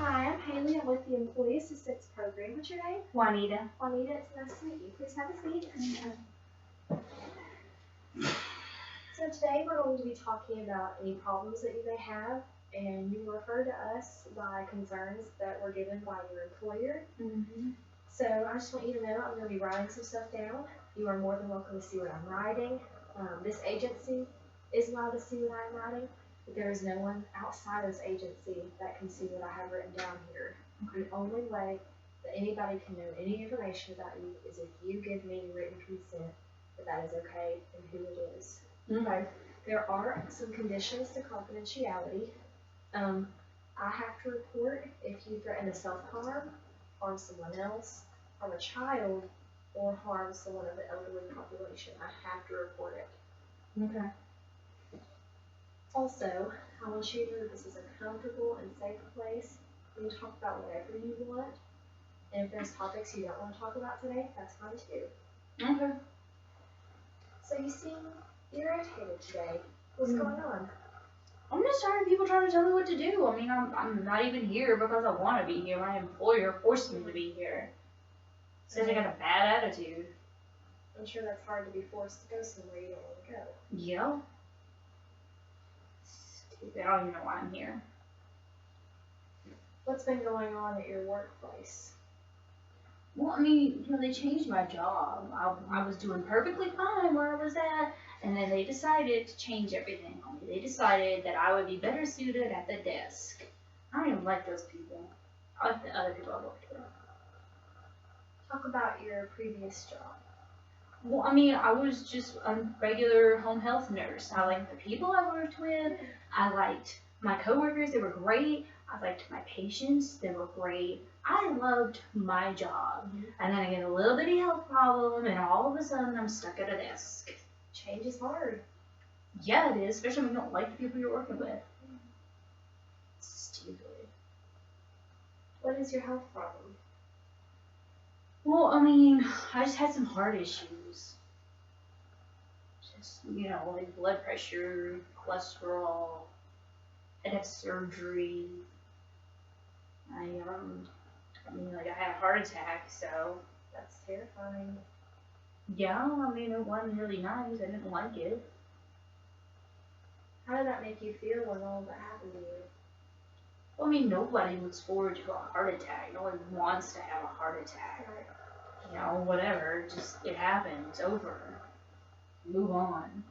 Hi, I'm Hayley. I'm with the Employee Assistance Program. What's your name? Juanita. Juanita, it's nice to meet you. Please have a seat. So today we're going to be talking about any problems that you may have, and you refer to us by concerns that were given by your employer. So I just want you to know I'm going to be writing some stuff down. You are more than welcome to see what I'm writing. This agency is allowed to see what I'm writing, but there is no one outside this agency that can see what I have written down here. The only way that anybody can know any information about you is if you give me written consent that is okay and who it is. Okay. There are some conditions to confidentiality. I have to report if you threaten to self-harm, harm someone else, harm a child, or harm someone of the elderly population. I have to report it. Okay. Also, I want you to know that this is a comfortable and safe place. You can talk about whatever you want. And if there's topics you don't want to talk about today, that's fine too. Okay. So you seem irritated today. What's going on? I'm just tired of people trying to tell me what to do. I mean, I'm not even here because I want to be here. My employer forced me to be here. Says I got a bad attitude. I'm sure that's hard to be forced to go somewhere you don't want to go. Yeah. Stupid. I don't even know why I'm here. What's been going on at your workplace? Well, I mean, they changed my job. I was doing perfectly fine where I was at, and then they decided to change everything on me. They decided that I would be better suited at the desk. I don't even like those people. I like the other people I worked with. Talk about your previous job. Well, I mean, I was just a regular home health nurse. I liked the people I worked with. I liked my coworkers. They were great. I liked my patients. They were great. I loved my job. And then I get a little bitty health problem, and all of a sudden I'm stuck at a desk. Change is hard. Yeah, it is, especially when you don't like the people you're working with. Stupid. What is your health problem? Well, I mean, I just had some heart issues. Just, like blood pressure, cholesterol. I'd have surgery. I had a heart attack, so. That's terrifying. Yeah, I mean, it wasn't really nice. I didn't like it. How did that make you feel when all that happened to you? Well, I mean, nobody looks forward to a heart attack. No one wants to have a heart attack. Right. Whatever. Just, it happened. It's over. Move on.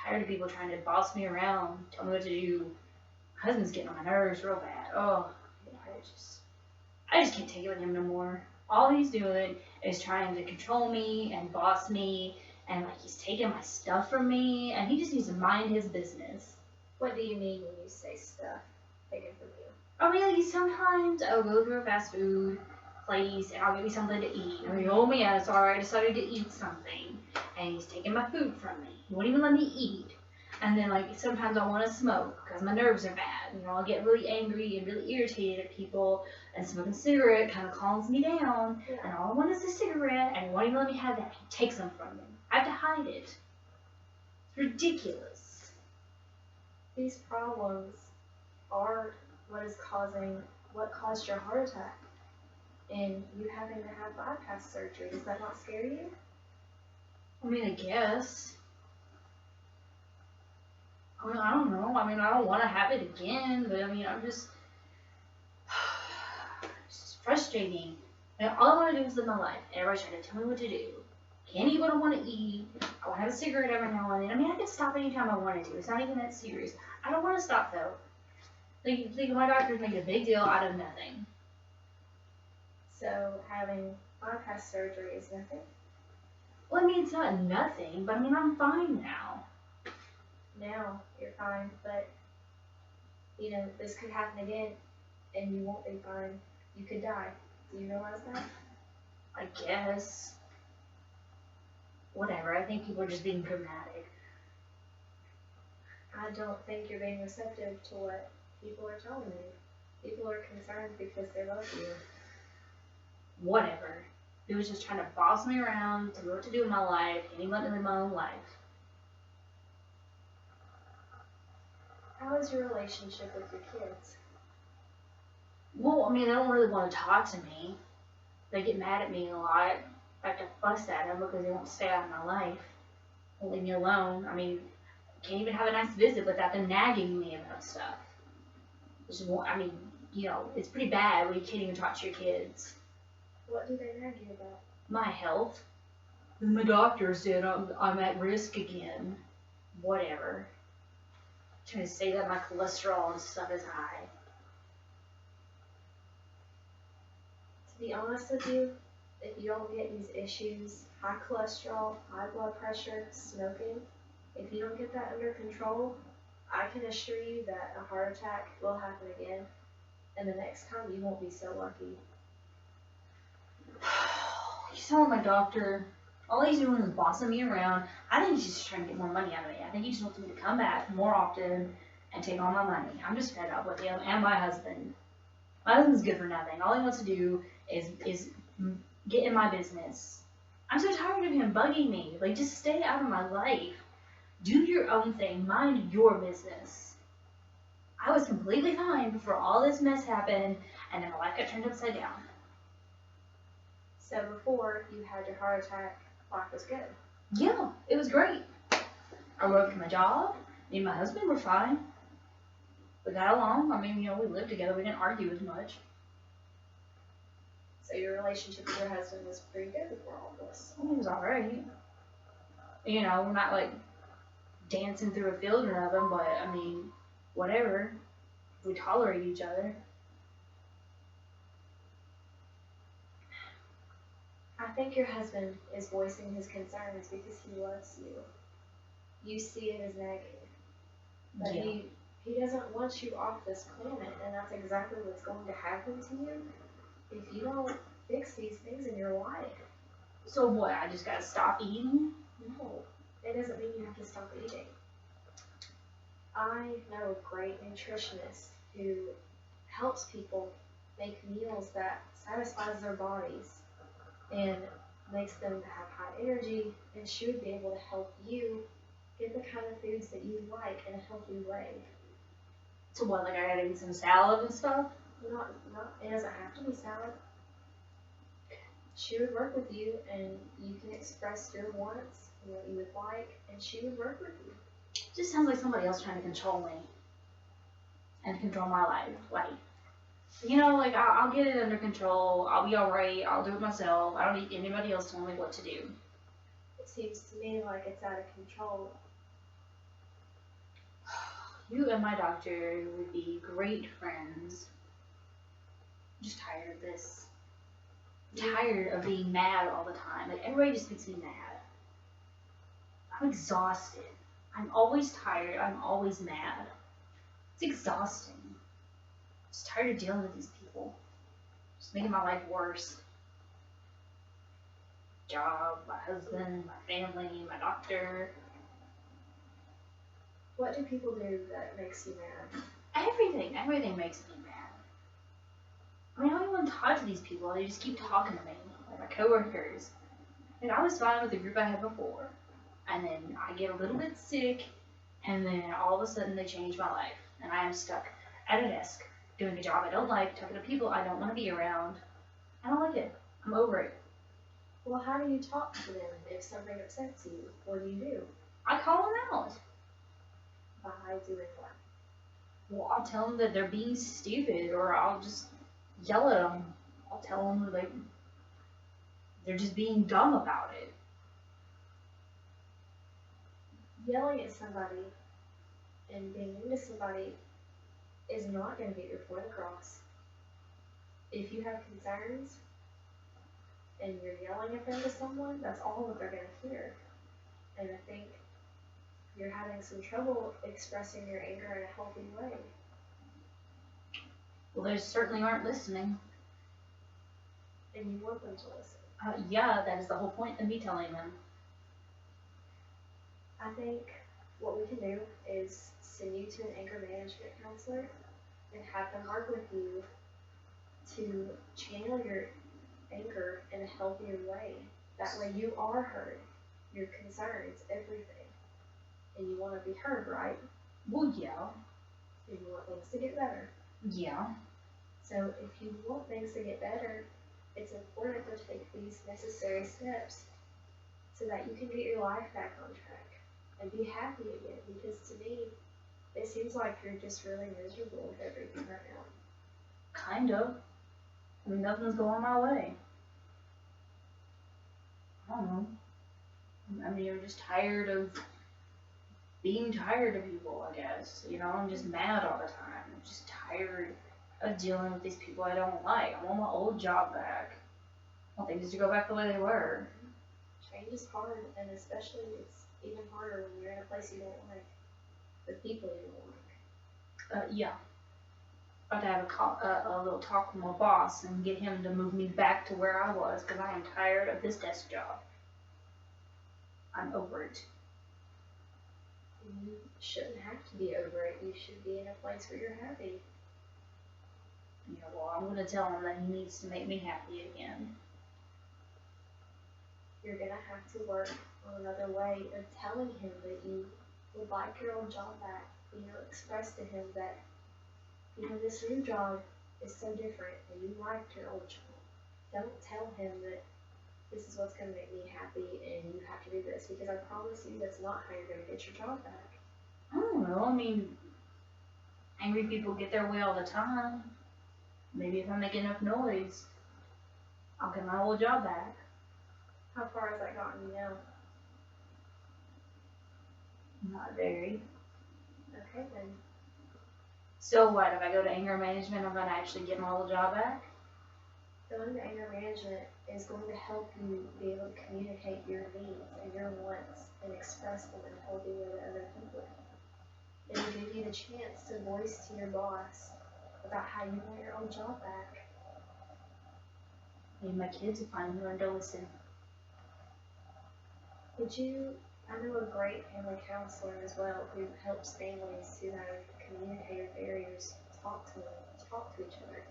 Tired of people trying to boss me around, tell me what to do. My husband's getting on my nerves real bad. Oh, I just can't take it with him no more. All he's doing is trying to control me and boss me, and he's taking my stuff from me, and he just needs to mind his business. What do you mean when you say stuff taken from you? I mean, sometimes I'll go to a fast food place and I'll give me something to eat. And oh man, sorry, I decided to eat something, and he's taking my food from me. He won't even let me eat. And then sometimes I want to smoke because my nerves are bad. I'll get really angry and really irritated at people, and smoking a cigarette kind of calms me down. Yeah. And all I want is a cigarette, and he won't even let me have that. He takes them from me. I have to hide it. It's ridiculous. These problems are what caused your heart attack and you having to have bypass surgery. Does that not scare you? I mean, I guess. I mean, I don't know. I mean, I don't want to have it again, but I mean, it's just frustrating. And all I want to do is live my life. Everybody's trying to tell me what to do. Can't eat what I want to eat. I want to have a cigarette every now and then. I mean, I can stop anytime I wanted to. It's not even that serious. I don't want to stop, though. My doctors make a big deal out of nothing. So having bypass surgery is nothing? Well, I mean, it's not nothing, but I mean, I'm fine now. Now you're fine, but this could happen again and you won't be fine. You could die. Do you realize that? I guess. Whatever, I think people are just being dramatic. I don't think you're being receptive to what people are telling you. People are concerned because they love you. Whatever. He was just trying to boss me around, tell me what to do in my life, and he let me live my own life. How is your relationship with your kids? Well, I mean, they don't really want to talk to me. They get mad at me a lot. I have to fuss at them because they won't stay out of my life. Won't leave me alone. I mean, can't even have a nice visit without them nagging me about stuff. I mean, it's pretty bad when you can't even talk to your kids. What do they nag you about? My health. My doctor said I'm at risk again. Whatever. Trying to say that my cholesterol and stuff is high. To be honest with you, if you don't get these issues, high cholesterol, high blood pressure, smoking, if you don't get that under control, I can assure you that a heart attack will happen again, and the next time you won't be so lucky. He's telling my doctor, all he's doing is bossing me around. I think he's just trying to get more money out of me. I think he just wants me to come back more often and take all my money. I'm just fed up with him and my husband. My husband's good for nothing. All he wants to do is get in my business. I'm so tired of him bugging me. Like, just stay out of my life. Do your own thing. Mind your business. I was completely fine before all this mess happened, and then my life got turned upside down. So before you had your heart attack, life was good? Yeah, it was great. I worked my job. Me and my husband were fine. We got along. I mean, we lived together. We didn't argue as much. So your relationship with your husband was pretty good before all this? It was alright. We're not like dancing through a field or nothing, but I mean, whatever. We tolerate each other. I think your husband is voicing his concerns because he loves you. You see it as negative. But Yeah. he doesn't want you off this planet, and that's exactly what's going to happen to you if you don't fix these things in your life. So what, I just gotta stop eating? No, it doesn't mean you have to stop eating. I know a great nutritionist who helps people make meals that satisfies their bodies and makes them have high energy, and she would be able to help you get the kind of foods that you like in a healthy way. So what, like I gotta eat some salad and stuff? Not, it doesn't have to be salad. She would work with you, and you can express your wants and what you would like, and she would work with you. It just sounds like somebody else trying to control me and control my life. Like, I'll get it under control. I'll be alright. I'll do it myself. I don't need anybody else telling me what to do. It seems to me like it's out of control. You and my doctor would be great friends. I'm just tired of this. I'm tired of being mad all the time. Like, everybody just makes me mad. I'm exhausted. I'm always tired. I'm always mad. It's exhausting. I'm just tired of dealing with these people. Just making my life worse. Job, my husband, my family, my doctor. What do people do that makes you mad? Everything makes me mad. I mean, I don't even talk to these people. They just keep talking to me, like my coworkers. And I was fine with the group I had before. And then I get a little bit sick, and then all of a sudden they change my life. And I am stuck at a desk, doing a job I don't like, talking to people I don't want to be around. I don't like it. I'm over it. Well, how do you talk to them if something upsets you? What do? I call them out. By doing what? Well, I'll tell them that they're being stupid, or I'll just yell at them. I'll tell them that they're just being dumb about it. Yelling at somebody and being mean to somebody is not going to get your point across. If you have concerns and you're yelling at them to someone, that's all that they're going to hear. And I think you're having some trouble expressing your anger in a healthy way. Well, they certainly aren't listening. And you want them to listen. Yeah, that is the whole point of me telling them. I think what we can do is send you to an anger management counselor and have them work with you to channel your anger in a healthier way. That way you are heard, your concerns, everything. And you want to be heard, right? Well, yeah. And you want things to get better. Yeah. So if you want things to get better, it's important to take these necessary steps so that you can get your life back on track and be happy again. Because to me, it seems like you're just really miserable with everything right now. Kind of. I mean, nothing's going my way. I don't know. I mean, I'm just tired of being tired of people, I guess. You know, I'm just mad all the time. I'm just tired of dealing with these people I don't like. I want my old job back. I want things to go back the way they were. Change is hard, and especially it's even harder when you're in a place you don't like, the people you don't like. Yeah. About to have a little talk with my boss and get him to move me back to where I was because I am tired of this desk job. I'm over it. You shouldn't have to be over it. You should be in a place where you're happy. Yeah, well, I'm going to tell him that he needs to make me happy again. You're going to have to work on another way of telling him that you would like your old job back. You know, express to him that, you know, this new job is so different and you liked your old job. Don't tell him that this is what's going to make me happy and you have to do this, because I promise you that's not how you're going to get your job back. I don't know. I mean, angry people get their way all the time. Maybe if I make enough noise, I'll get my old job back. How far has that gotten you now? Not very. Okay, then. So what? If I go to anger management, I'm going to actually get my old job back? Going to anger management is going to help you be able to communicate your needs and your wants and express them in a healthy way to other people. It will give you the chance to voice to your boss about how you want your old job back. Maybe my kids will finally learn to listen. I know a great family counselor as well who helps families who have communicative barriers talk to each other.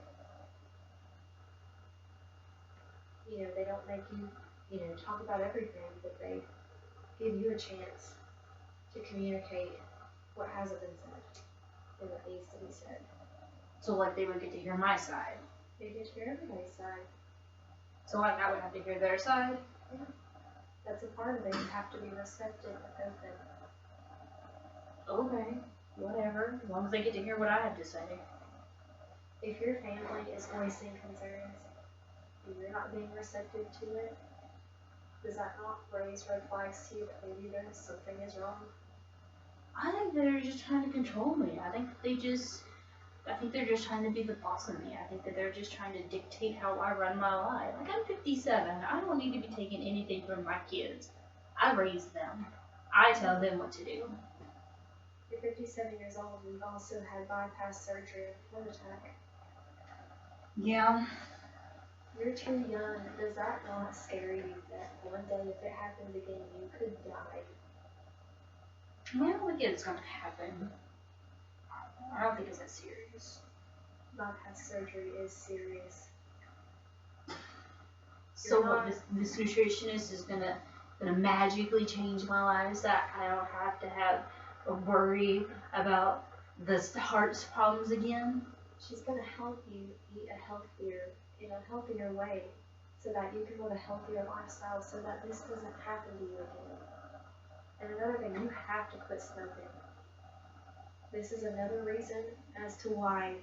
You know, they don't make you, you know, talk about everything, but they give you a chance to communicate what hasn't been said and what needs to be said. So, like, they would get to hear my side. They get to hear everybody's side. So, like, I would have to hear their side? Yeah. That's a part of it. You have to be receptive and open. Okay, whatever. As long as they get to hear what I have to say. If your family is voicing concerns and you're not being receptive to it, does that not raise red flags to you that maybe something is wrong? I think they're just trying to control me. I think they're just trying to be the boss of me. I think that they're just trying to dictate how I run my life. Like, I'm 57. I don't need to be taking anything from my kids. I raise them. I tell them what to do. You're 57 years old and you've also had bypass surgery and heart attack. Yeah. You're too young. Does that not scare you that one day if it happens again you could die? I don't think it's going to happen. I don't think it's that serious. Bypass surgery is serious. So what, this nutritionist is gonna magically change my life so that I don't have to have a worry about the heart's problems again? She's gonna help you eat in a healthier way so that you can live a healthier lifestyle so that this doesn't happen to you again. And another thing, you have to quit smoking. This is another reason as to why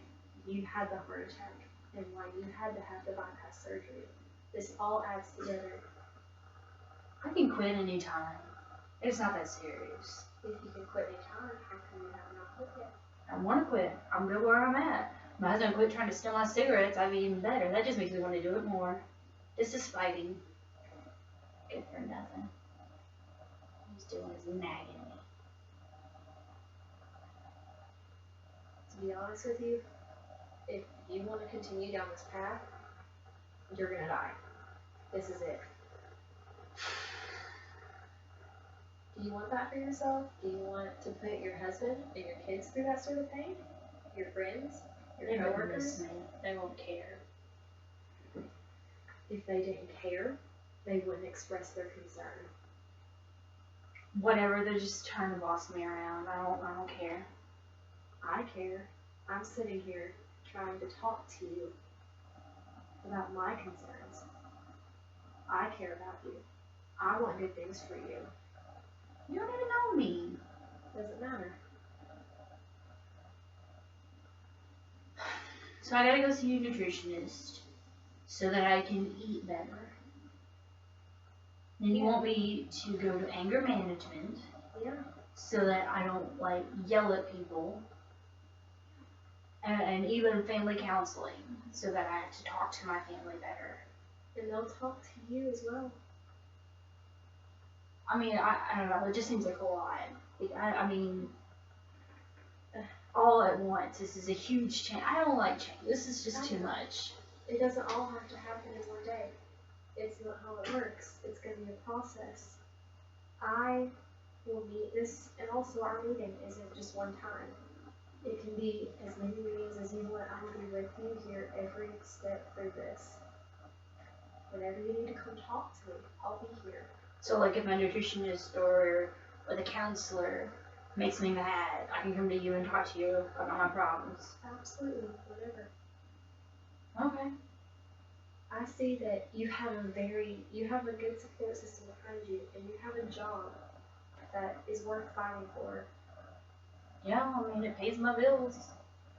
you had the heart attack and why you had to have the bypass surgery. This all adds together. I can quit anytime. It's not that serious. If you can quit anytime, how come you have not quit yet? I want to quit. I'm good where I'm at. My husband quit trying to steal my cigarettes. I'd be even better. That just makes me want to do it more. This is fighting. Good for nothing. All he's doing is nagging me. To be honest with you, if you want to continue down this path, you're gonna die. This is it. Do you want that for yourself? Do you want to put your husband and your kids through that sort of pain? Your friends? Your coworkers? They won't care. If they didn't care, they wouldn't express their concern. Whatever, they're just trying to boss me around. I don't care. I care. I'm sitting here trying to talk to you about my concerns. I care about you. I want good things for you. You don't even know me. Doesn't matter. So I gotta go see a nutritionist so that I can eat better. And you want me to go to anger management. Yeah. So that I don't like yell at people. And even family counseling so that I have to talk to my family better. And they'll talk to you as well. I mean, I don't know, it just seems like a lot. I mean, all at once, this is a huge change. I don't like change. This is just too much. It doesn't all have to happen in one day. It's not how it works. It's going to be a process. I will meet this, and also our meeting isn't just one time. It can be as many meetings as you want. I will be with you here every step through this. Whenever you need to come talk to me, I'll be here. So like if my nutritionist or the counselor makes me mad, I can come to you and talk to you about my problems. Absolutely, whatever. Okay. I see that you have a good support system behind you, and you have a job that is worth fighting for. Yeah, I mean, it pays my bills.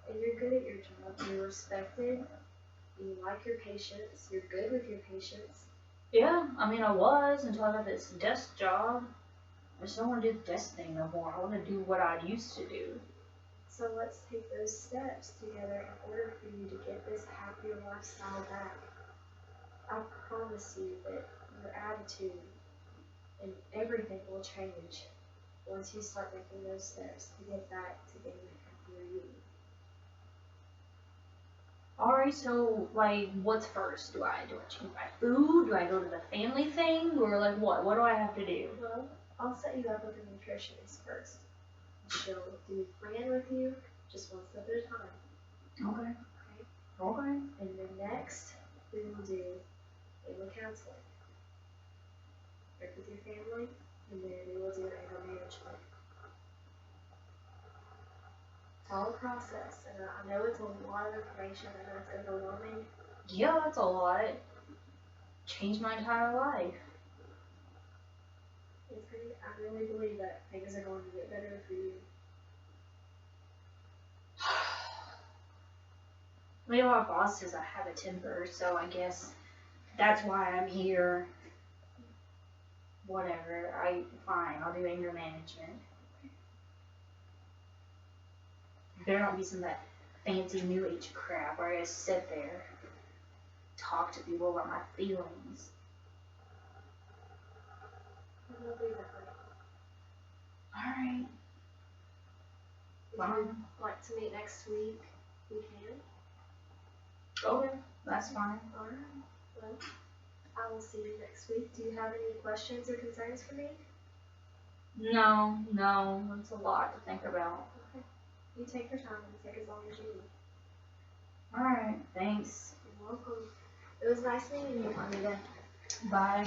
And you're good at your job. You're respected. You like your patients. You're good with your patients. Yeah, I mean, I was until I got this desk job. I just don't want to do the desk thing no more. I want to do what I used to do. So let's take those steps together in order for you to get this happier lifestyle back. I promise you that your attitude and everything will change once you start making those steps to get back to being a happier you. Alright, so, like, what's first? Do I change my food? Do I go to the family thing? Or, like, what? What do I have to do? Well, I'll set you up with a nutritionist first. She'll do a plan with you, just one step at a time. Okay. Okay? Okay. And then next, we will do family counseling. Work with your family, and then we will do anger management. It's all a process, and I know it's a lot of information, I know it's overwhelming. Yeah, that's a lot. Changed my entire life. I really believe that things are going to get better for you. Maybe my boss says I have a temper, so I guess that's why I'm here. Whatever. Fine, I'll do anger management. There not be some of that fancy new age crap where I just sit there, talk to people about my feelings. It'll be that way. Alright. If you'd like to meet next week, we can. Okay, that's fine. Alright. Well, I will see you next week. Do you have any questions or concerns for me? No, it's a lot to think about. Okay. You take your time and take as long as you need. Alright, thanks. You're welcome. It was nice meeting you, Juanita. Bye.